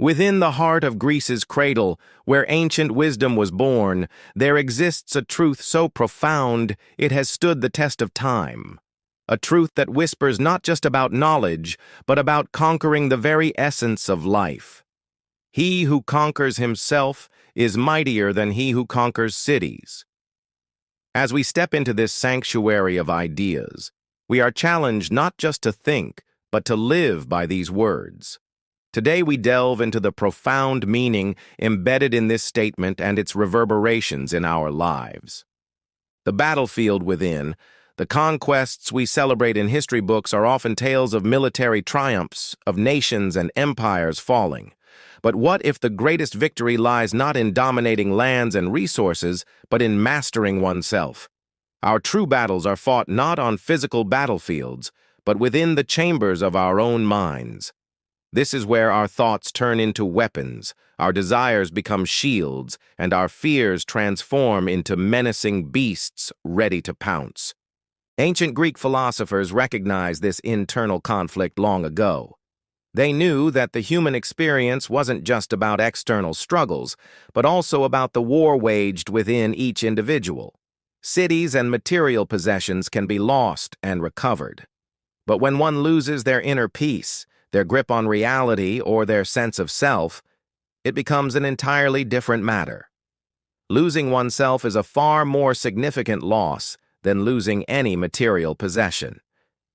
Within the heart of Greece's cradle, where ancient wisdom was born, there exists a truth so profound it has stood the test of time. A truth that whispers not just about knowledge, but about conquering the very essence of life. He who conquers himself is mightier than he who conquers cities. As we step into this sanctuary of ideas, we are challenged not just to think, but to live by these words. Today we delve into the profound meaning embedded in this statement and its reverberations in our lives. The battlefield within, the conquests we celebrate in history books are often tales of military triumphs, of nations and empires falling. But what if the greatest victory lies not in dominating lands and resources, but in mastering oneself? Our true battles are fought not on physical battlefields, but within the chambers of our own minds. This is where our thoughts turn into weapons, our desires become shields, and our fears transform into menacing beasts ready to pounce. Ancient Greek philosophers recognized this internal conflict long ago. They knew that the human experience wasn't just about external struggles, but also about the war waged within each individual. Cities and material possessions can be lost and recovered. But when one loses their inner peace, their grip on reality, or their sense of self, it becomes an entirely different matter. Losing oneself is a far more significant loss than losing any material possession.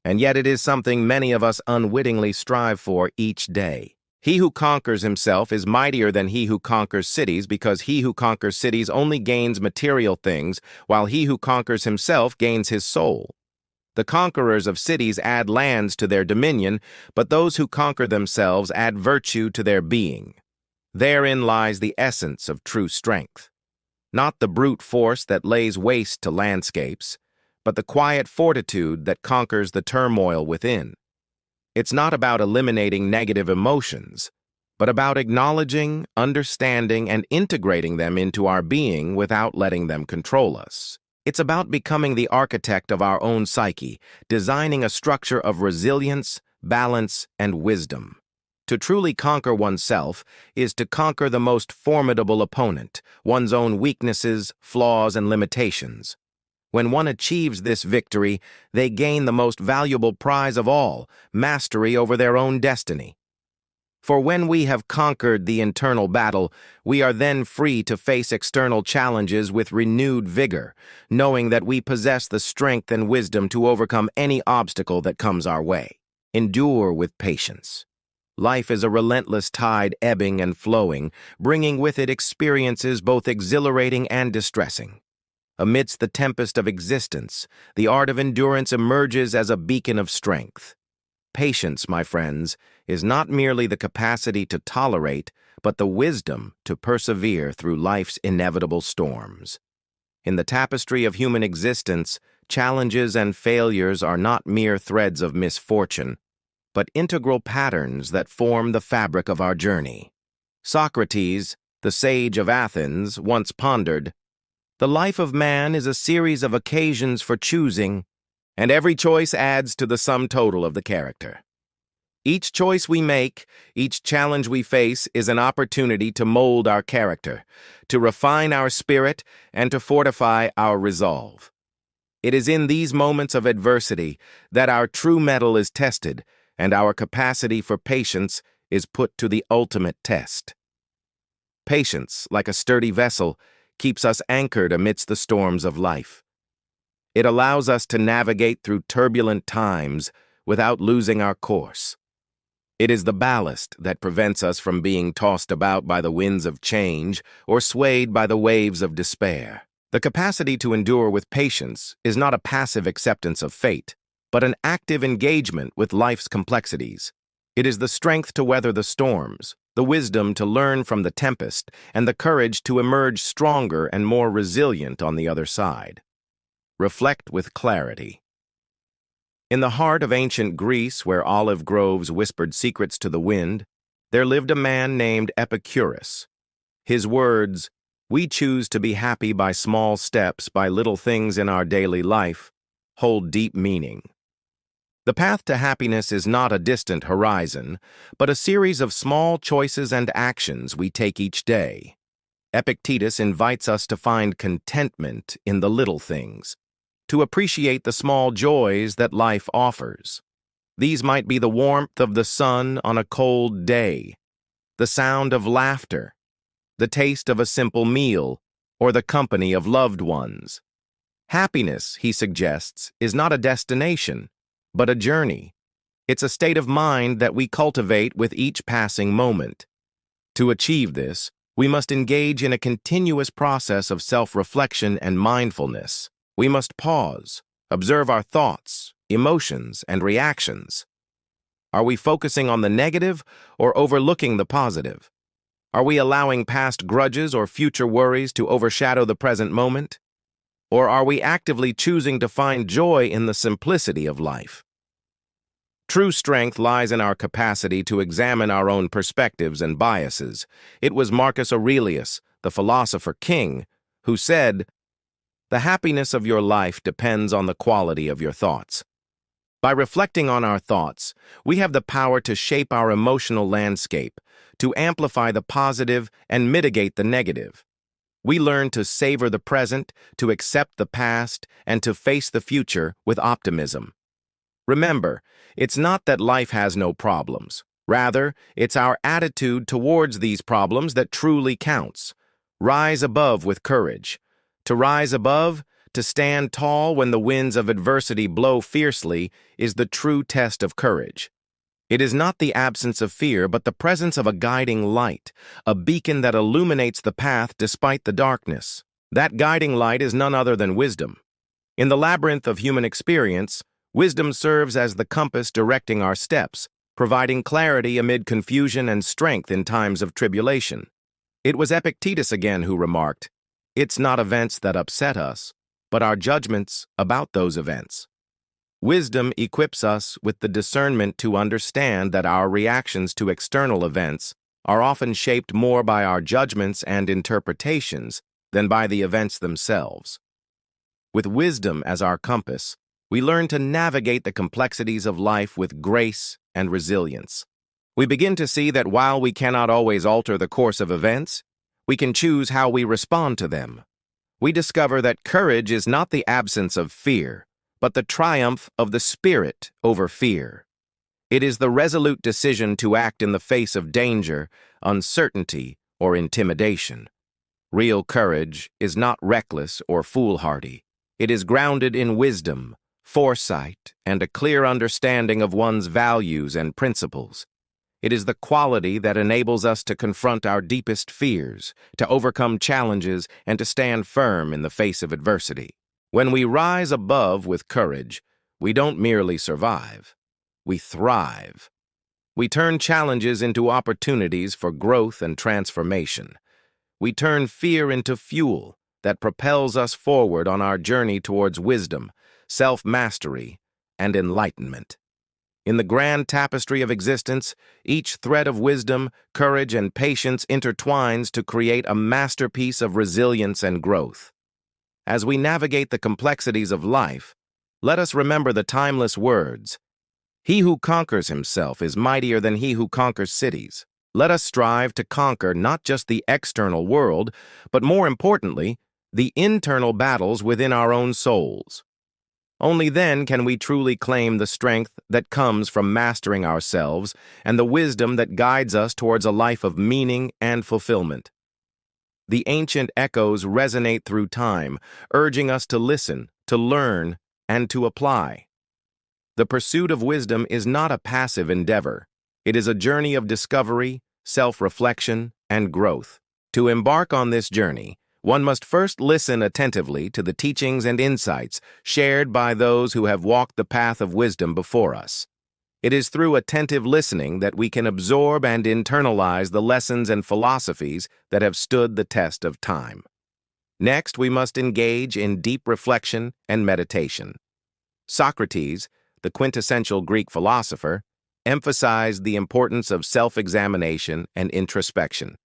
And yet it is something many of us unwittingly strive for each day. He who conquers himself is mightier than he who conquers cities, because he who conquers cities only gains material things, while he who conquers himself gains his soul. The conquerors of cities add lands to their dominion, but those who conquer themselves add virtue to their being. Therein lies the essence of true strength. Not the brute force that lays waste to landscapes, but the quiet fortitude that conquers the turmoil within. It's not about eliminating negative emotions, but about acknowledging, understanding, and integrating them into our being without letting them control us. It's about becoming the architect of our own psyche, designing a structure of resilience, balance, and wisdom. To truly conquer oneself is to conquer the most formidable opponent, one's own weaknesses, flaws, and limitations. When one achieves this victory, they gain the most valuable prize of all, mastery over their own destiny. For when we have conquered the internal battle, we are then free to face external challenges with renewed vigor, knowing that we possess the strength and wisdom to overcome any obstacle that comes our way. Endure with patience. Life is a relentless tide ebbing and flowing, bringing with it experiences both exhilarating and distressing. Amidst the tempest of existence, the art of endurance emerges as a beacon of strength. Patience, my friends, is not merely the capacity to tolerate, but the wisdom to persevere through life's inevitable storms. In the tapestry of human existence, challenges and failures are not mere threads of misfortune, but integral patterns that form the fabric of our journey. Socrates, the sage of Athens, once pondered, "The life of man is a series of occasions for choosing, and every choice adds to the sum total of the character." Each choice we make, each challenge we face is an opportunity to mold our character, to refine our spirit, and to fortify our resolve. It is in these moments of adversity that our true mettle is tested and our capacity for patience is put to the ultimate test. Patience, like a sturdy vessel, keeps us anchored amidst the storms of life. It allows us to navigate through turbulent times without losing our course. It is the ballast that prevents us from being tossed about by the winds of change or swayed by the waves of despair. The capacity to endure with patience is not a passive acceptance of fate, but an active engagement with life's complexities. It is the strength to weather the storms, the wisdom to learn from the tempest, and the courage to emerge stronger and more resilient on the other side. Reflect with clarity. In the heart of ancient Greece, where olive groves whispered secrets to the wind, there lived a man named Epicurus. His words, "We choose to be happy by small steps, by little things in our daily life," hold deep meaning. The path to happiness is not a distant horizon, but a series of small choices and actions we take each day. Epictetus invites us to find contentment in the little things, to appreciate the small joys that life offers. These might be the warmth of the sun on a cold day, the sound of laughter, the taste of a simple meal, or the company of loved ones. Happiness, he suggests, is not a destination, but a journey. It's a state of mind that we cultivate with each passing moment. To achieve this, we must engage in a continuous process of self-reflection and mindfulness. We must pause, observe our thoughts, emotions, and reactions. Are we focusing on the negative or overlooking the positive? Are we allowing past grudges or future worries to overshadow the present moment? Or are we actively choosing to find joy in the simplicity of life? True strength lies in our capacity to examine our own perspectives and biases. It was Marcus Aurelius, the philosopher king, who said, "The happiness of your life depends on the quality of your thoughts." By reflecting on our thoughts, we have the power to shape our emotional landscape, to amplify the positive and mitigate the negative. We learn to savor the present, to accept the past, and to face the future with optimism. Remember, it's not that life has no problems. Rather, it's our attitude towards these problems that truly counts. Rise above with courage. To rise above, to stand tall when the winds of adversity blow fiercely, is the true test of courage. It is not the absence of fear, but the presence of a guiding light, a beacon that illuminates the path despite the darkness. That guiding light is none other than wisdom. In the labyrinth of human experience, wisdom serves as the compass directing our steps, providing clarity amid confusion and strength in times of tribulation. It was Epictetus again who remarked, "It's not events that upset us, but our judgments about those events." Wisdom equips us with the discernment to understand that our reactions to external events are often shaped more by our judgments and interpretations than by the events themselves. With wisdom as our compass, we learn to navigate the complexities of life with grace and resilience. We begin to see that while we cannot always alter the course of events, we can choose how we respond to them. We discover that courage is not the absence of fear, but the triumph of the spirit over fear. It is the resolute decision to act in the face of danger, uncertainty, or intimidation. Real courage is not reckless or foolhardy. It is grounded in wisdom, foresight, and a clear understanding of one's values and principles. It is the quality that enables us to confront our deepest fears, to overcome challenges, and to stand firm in the face of adversity. When we rise above with courage, we don't merely survive, we thrive. We turn challenges into opportunities for growth and transformation. We turn fear into fuel that propels us forward on our journey towards wisdom, self-mastery, and enlightenment. In the grand tapestry of existence, each thread of wisdom, courage, and patience intertwines to create a masterpiece of resilience and growth. As we navigate the complexities of life, let us remember the timeless words, "He who conquers himself is mightier than he who conquers cities." Let us strive to conquer not just the external world, but more importantly, the internal battles within our own souls. Only then can we truly claim the strength that comes from mastering ourselves and the wisdom that guides us towards a life of meaning and fulfillment. The ancient echoes resonate through time, urging us to listen, to learn, and to apply. The pursuit of wisdom is not a passive endeavor. It is a journey of discovery, self-reflection, and growth. To embark on this journey, one must first listen attentively to the teachings and insights shared by those who have walked the path of wisdom before us. It is through attentive listening that we can absorb and internalize the lessons and philosophies that have stood the test of time. Next, we must engage in deep reflection and meditation. Socrates, the quintessential Greek philosopher, emphasized the importance of self-examination and introspection.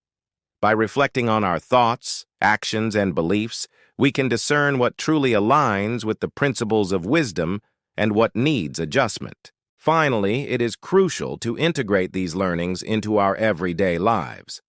By reflecting on our thoughts, actions, and beliefs, we can discern what truly aligns with the principles of wisdom and what needs adjustment. Finally, it is crucial to integrate these learnings into our everyday lives.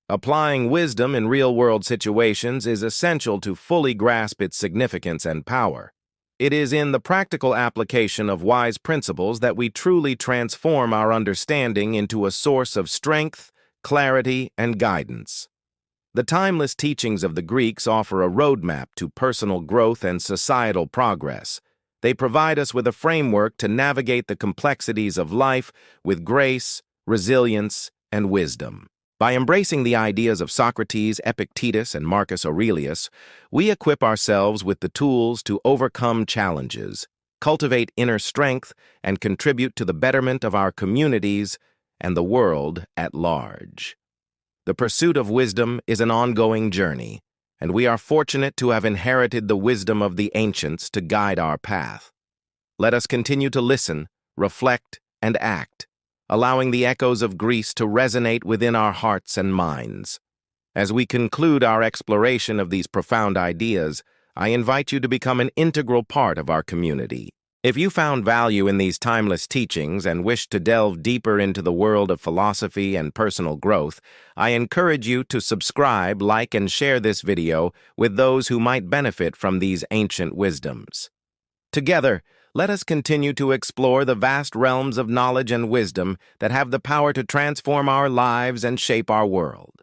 Applying wisdom in real-world situations is essential to fully grasp its significance and power. It is in the practical application of wise principles that we truly transform our understanding into a source of strength, clarity, and guidance. The timeless teachings of the Greeks offer a roadmap to personal growth and societal progress. They provide us with a framework to navigate the complexities of life with grace, resilience, and wisdom. By embracing the ideas of Socrates, Epictetus, and Marcus Aurelius, we equip ourselves with the tools to overcome challenges, cultivate inner strength, and contribute to the betterment of our communities and the world at large. The pursuit of wisdom is an ongoing journey, and we are fortunate to have inherited the wisdom of the ancients to guide our path. Let us continue to listen, reflect, and act, allowing the echoes of Greece to resonate within our hearts and minds. As we conclude our exploration of these profound ideas, I invite you to become an integral part of our community. If you found value in these timeless teachings and wish to delve deeper into the world of philosophy and personal growth, I encourage you to subscribe, like, and share this video with those who might benefit from these ancient wisdoms. Together, let us continue to explore the vast realms of knowledge and wisdom that have the power to transform our lives and shape our world.